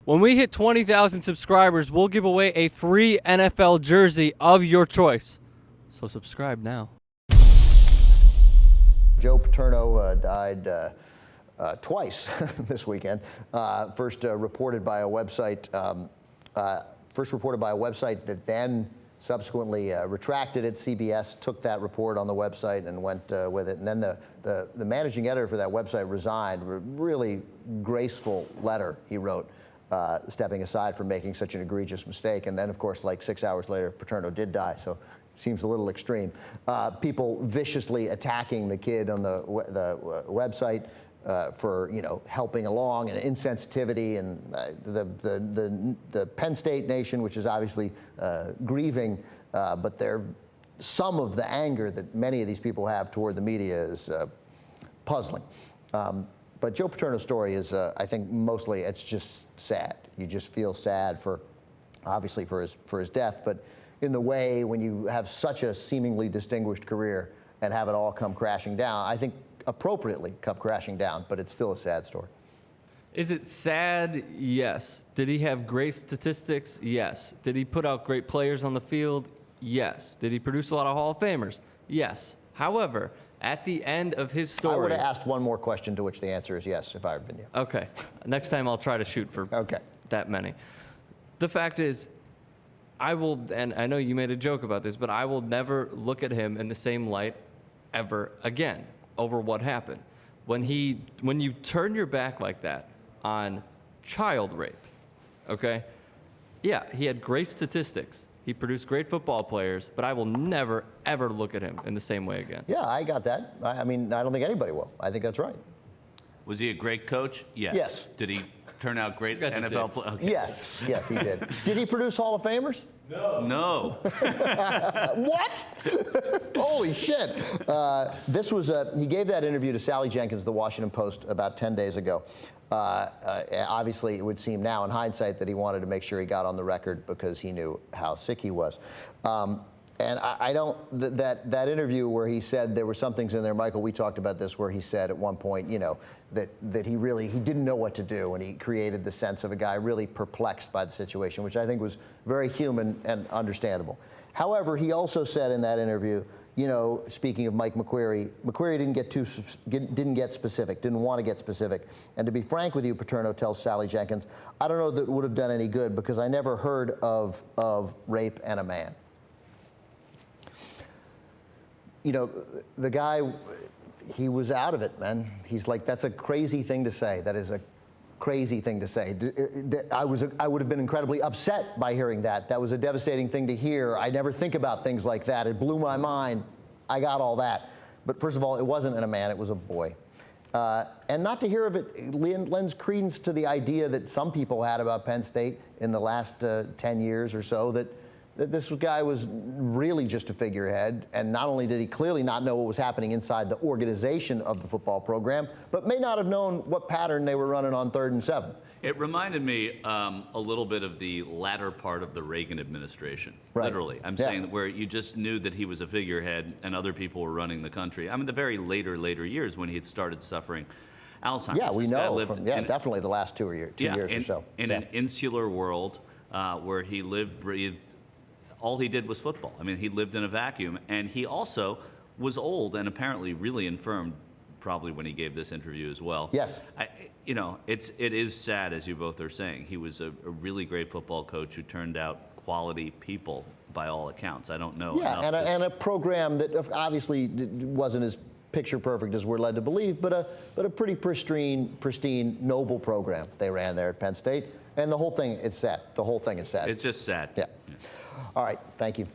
When we hit 20,000 subscribers, we'll give away a free NFL jersey of your choice. So subscribe now. Joe Paterno died twice this weekend. First reported by a website. First reported by a website that then subsequently retracted it. CBS took that report on the website and went with it. And then the managing editor for that website resigned. Really graceful letter he wrote, stepping aside from making such an egregious mistake. And then, of course, like 6 hours later, Paterno did die. So seems a little extreme. People viciously attacking the kid on the website for helping along, and insensitivity, and the Penn State nation, which is obviously grieving, but some of the anger that many of these people have toward the media is puzzling. But Joe Paterno's story is, I think, mostly it's just sad. You just feel sad obviously for his death, but in the way when you have such a seemingly distinguished career and have it all come crashing down, I think appropriately come crashing down, but it's still a sad story. Is it sad? Yes. Did he have great statistics? Yes. Did he put out great players on the field? Yes. Did he produce a lot of Hall of Famers? Yes. However, at the end of his story... I would have asked one more question to which the answer is yes, if I had been you. Okay. Next time I'll try to shoot for that many. The fact is, I will, and I know you made a joke about this, but I will never look at him in the same light ever again over what happened. When you turn your back like that on child rape, okay? Yeah, he had great statistics. He produced great football players, but I will never, ever look at him in the same way again. Yeah, I got that. I mean, I don't think anybody will. I think that's right. Was he a great coach? Yes. Yes. Did he turn out great NFL players? Okay. Yes, he did. Did he produce Hall of Famers? No. What? Holy shit. He gave that interview to Sally Jenkins, the Washington Post, about 10 days ago. Obviously, it would seem now in hindsight that he wanted to make sure he got on the record because he knew how sick he was. And I don't, that interview where he said there were some things in there, Michael, we talked about this, where he said at one point, that he didn't know what to do, and he created the sense of a guy really perplexed by the situation, which I think was very human and understandable. However, he also said in that interview, speaking of Mike McQueary didn't get specific, didn't want to get specific. And to be frank with you, Paterno tells Sally Jenkins, I don't know that it would have done any good because I never heard of rape and a man. The guy, he was out of it, man. He's like, that's a crazy thing to say. That is a crazy thing to say. I would have been incredibly upset by hearing that. That was a devastating thing to hear. I never think about things like that. It blew my mind. I got all that. But first of all, it wasn't in a man, it was a boy. And not to hear of it lends credence to the idea that some people had about Penn State in the last 10 years or so, that this guy was really just a figurehead, and not only did he clearly not know what was happening inside the organization of the football program, but may not have known what pattern they were running on 3rd and 7. It reminded me a little bit of the latter part of the Reagan administration, literally. I'm saying where you just knew that he was a figurehead and other people were running the country. I mean, the very later years when he had started suffering Alzheimer's. Yeah, we know from, definitely the last 2 years or so. In an insular world where he lived, breathed, all he did was football. I mean, he lived in a vacuum, and he also was old and apparently really infirm, probably when he gave this interview as well. Yes. It is sad, as you both are saying. He was a really great football coach who turned out quality people by all accounts. I don't know. Yeah, and a program that obviously wasn't as picture perfect as we're led to believe, but a pretty pristine, noble program they ran there at Penn State. And the whole thing, it's sad. The whole thing is sad. It's just sad. Yeah. All right, thank you.